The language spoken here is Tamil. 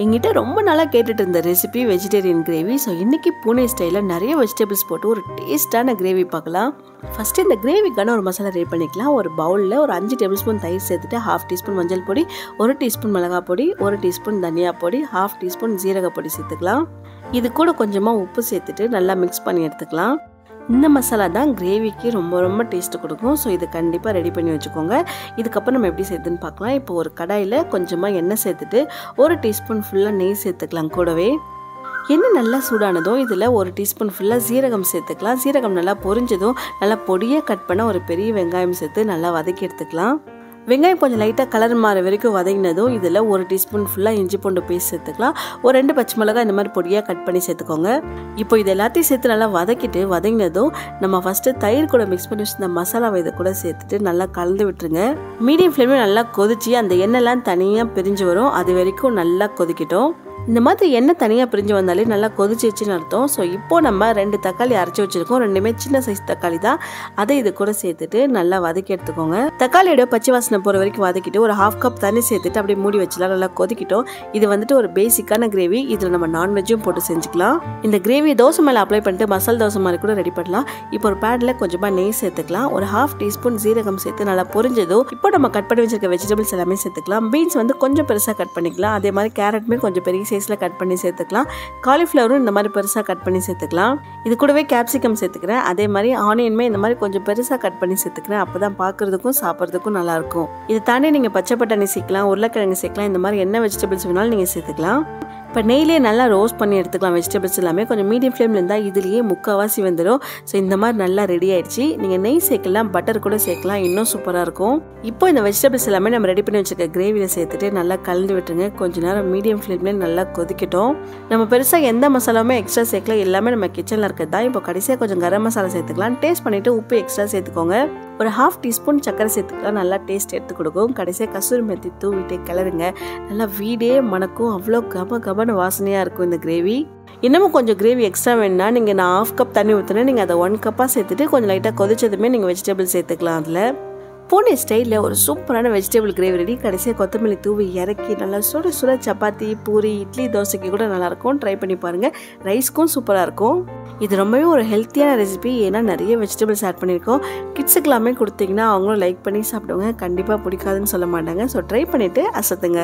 என்கிட்ட ரொம்ப நாளாக கேட்டுட்டு இருந்த ரெசிபி வெஜிடேரியன் கிரேவி. ஸோ இன்றைக்கி பூனே ஸ்டைலில் நிறைய வெஜிடபிள்ஸ் போட்டு ஒரு டேஸ்ட்டான கிரேவி பார்க்கலாம். ஃபஸ்ட்டு இந்த கிரேவிக்கான ஒரு மசாலா ரெடி பண்ணிக்கலாம். ஒரு பவுலில் ஒரு 5 டேபிள் ஸ்பூன் தயிர் சேர்த்துட்டு 1/2 டீஸ்பூன் மஞ்சள் பொடி, 1 டீஸ்பூன் மிளகாய் பொடி, 1 டீஸ்பூன் தனியா பொடி, 1/2 டீஸ்பூன் ஜீரக பொடி சேர்த்துக்கலாம். இது கூட கொஞ்சமாக உப்பு சேர்த்துட்டு நல்லா மிக்ஸ் பண்ணி எடுத்துக்கலாம். இந்த மசாலா தான் கிரேவிக்கு ரொம்ப ரொம்ப டேஸ்ட்டு கொடுக்கும். ஸோ இது கண்டிப்பாக ரெடி பண்ணி வச்சுக்கோங்க. இதுக்கப்புறம் நம்ம எப்படி சேர்த்துன்னு பார்க்கலாம். இப்போ ஒரு கடாயில் கொஞ்சமாக எண்ணெய் சேர்த்துட்டு 1 டீஸ்பூன் ஃபுல்லாக நெய் சேர்த்துக்கலாம். கூடவே எண்ணெய் நல்லா சூடானதும் இதில் 1 டீஸ்பூன் ஃபுல்லாக சீரகம் சேர்த்துக்கலாம். சீரகம் நல்லா பொரிஞ்சதும் நல்லா பொடியாக கட் பண்ண ஒரு பெரிய வெங்காயம் சேர்த்து நல்லா வதக்கி எடுத்துக்கலாம். வெங்காயம் கொஞ்சம் லைட்டாக கலர் மாற வரைக்கும் வதங்கினதும் இதில் 1 டீஸ்பூன் ஃபுல்லாக இஞ்சி பூண்டு பேஸ்ட் சேர்த்துக்கலாம். ஒரு 2 பச்சை மிளகாய் இந்த மாதிரி பொடியாக கட் பண்ணி சேர்த்துக்கோங்க. இப்போ இது எல்லாத்தையும் சேர்த்து நல்லா வதங்கினதும் நம்ம ஃபஸ்ட்டு தயிர் கூட மிக்ஸ் பண்ணி வச்சுருந்த மசாலாவை இதை கூட சேர்த்துட்டு நல்லா கலந்து விட்டுருங்க. மீடியம் ஃப்ளேமில் நல்லா கொதிச்சு அந்த எண்ணெய்லாம் தனியாக பிரிஞ்சு வரும். அது வரைக்கும் நல்லா கொதிக்கட்டும். இந்த மாதிரி எண்ணெய் தனியாக பிரிஞ்சு வந்தாலே நல்லா கொதிச்சிச்சுன்னு அர்த்தம். ஸோ இப்போ நம்ம 2 தக்காளி அரைச்சி வச்சுருக்கோம். 2மே சின்ன சைஸ் தக்காளி தான். அதை இது கூட சேர்த்துட்டு நல்லா வதக்கி எடுத்துக்கோங்க. தக்காளியோட பச்சை வாசனை போகிற வரைக்கும் வதக்கிட்டு ஒரு 1/2 கப் தண்ணி சேர்த்துட்டு அப்படியே மூடி வச்சுலாம் நல்லா கொதிக்கிட்டோம். இது வந்துட்டு ஒரு பேசிக்கான கிரேவி. இதில் நம்ம நான்வெஜ்ஜும் போட்டு செஞ்சுக்கலாம். இந்த கிரேவி தோசை மேலே அப்ளை பண்ணிட்டு மசாலா தோசை மாதிரி கூட ரெடி பண்ணலாம். இப்போ ஒரு பேனில் கொஞ்சமாக நெய் சேர்த்துக்கலாம். ஒரு 1/2 டீஸ்பூன் ஜீரகம் சேர்த்து நல்லா பொரிஞ்சதும் இப்போ நம்ம கட் பண்ணி வச்சிருக்க வெஜிடபிள்ஸ் எல்லாமே சேர்த்துக்கலாம். பீன்ஸ் வந்து கொஞ்சம் பெருசாக கட் பண்ணிக்கலாம். அதே மாதிரி கேரட்டுமே கொஞ்சம் பெரிய சைஸில் கட் பண்ணி சேர்த்துக்கலாம். காலிஃப்ளவரும் இந்த மாதிரி பெருசாக கட் பண்ணி சேர்த்துக்கலாம். இது கூடவே கேப்சிகம் சேர்த்துக்கிறேன். அதே மாதிரி ஆனியனுமே இந்த மாதிரி கொஞ்சம் பெருசாக கட் பண்ணி சேர்த்துக்கிறேன். அப்போ தான் பார்க்குறதுக்கும் சாப்பிட்றதுக்கும் நல்லாயிருக்கும். இது தாண்டி நீங்கள் பச்சை பட்டாணி சேர்க்கலாம், உருளைக்கிழங்கு சேர்க்கலாம். இந்த மாதிரி என்ன வெஜிடபிள்ஸ் வேணாலும் நீங்கள் சேர்த்துக்கலாம். இப்போ நெய்லேயே நல்லா ரோஸ்ட் பண்ணி எடுத்துக்கலாம். வெஜிடபிள்ஸ் எல்லாமே கொஞ்சம் மீடியம் ஃப்ளேமில் இருந்தால் இதுலேயே முக்கால்வாசி வந்துடும். ஸோ இந்த மாதிரி நல்லா ரெடி ஆயிடுச்சு. நீங்கள் நெய் சேர்க்கலாம், பட்டர் கூட சேர்க்கலாம், இன்னும் சூப்பராக இருக்கும். இப்போ இந்த வெஜிடபிள்ஸ் எல்லாமே நம்ம ரெடி பண்ணி வச்சுருக்க கிரேவியில் சேர்த்துட்டு நல்லா கலந்து விட்டுருங்க. கொஞ்சம் நேரம் மீடியம் ஃப்ளேம்லேயே நல்லா கொதிக்கட்டும். நம்ம பெருசாக எந்த மசாலாவுமே எக்ஸ்ட்ரா சேர்க்கல, எல்லாமே நம்ம கிச்சனில் இருக்கிறது தான். இப்போ கடைசியாக கொஞ்சம் கரம் மசாலா சேர்த்துக்கலாம். டேஸ்ட் பண்ணிவிட்டு உப்பு எக்ஸ்ட்ரா சேர்த்துக்கோங்க. ஒரு 1/2 டீஸ்பூன் சக்கரை சேர்த்துக்கலாம். நல்லா டேஸ்ட் எடுத்து கொடுக்கும். கடைசியாக கசூரி மெத்தி தூவிட்டு கிளறுங்க. நல்லா வீடே மணக்கும். அவ்வளோ கப வாசனையாக இருக்கும் இந்த கிரேவி. இன்னமும் கொஞ்சம் கிரேவி எக்ஸ்ட்ரா வேணும்னா நீங்கள் நான் 1/2 கப் தண்ணி ஊற்றுனேன். நீங்கள் அதை 1 கப்பாக சேர்த்துட்டு கொஞ்சம் லைட்டாக கொதிச்சதுமே நீங்கள் வெஜிடபிள் சேர்த்துக்கலாம். அதில் பூனே ஸ்டைலில் ஒரு சூப்பரான வெஜிடபிள் கிரேவி ரெடி. கடைசியாக கொத்தமல்லி தூவி இறக்கி நல்லா சுட சுட சப்பாத்தி, பூரி, இட்லி, தோசைக்கு கூட நல்லாயிருக்கும். ட்ரை பண்ணி பாருங்கள். ரைஸ்க்கும் சூப்பராக இருக்கும். இது ரொம்பவே ஒரு ஹெல்த்தியான ரெசிபி. ஏன்னா நிறைய வெஜிடபிள்ஸ் ஆட் பண்ணியிருக்கோம். கிட்ஸுக்கு எல்லாமே கொடுத்தீங்கன்னா அவங்களும் லைக் பண்ணி சாப்பிடுவாங்க. கண்டிப்பாக பிடிக்காதுன்னு சொல்ல மாட்டாங்க. ஸோ ட்ரை பண்ணிவிட்டு அசத்துங்க.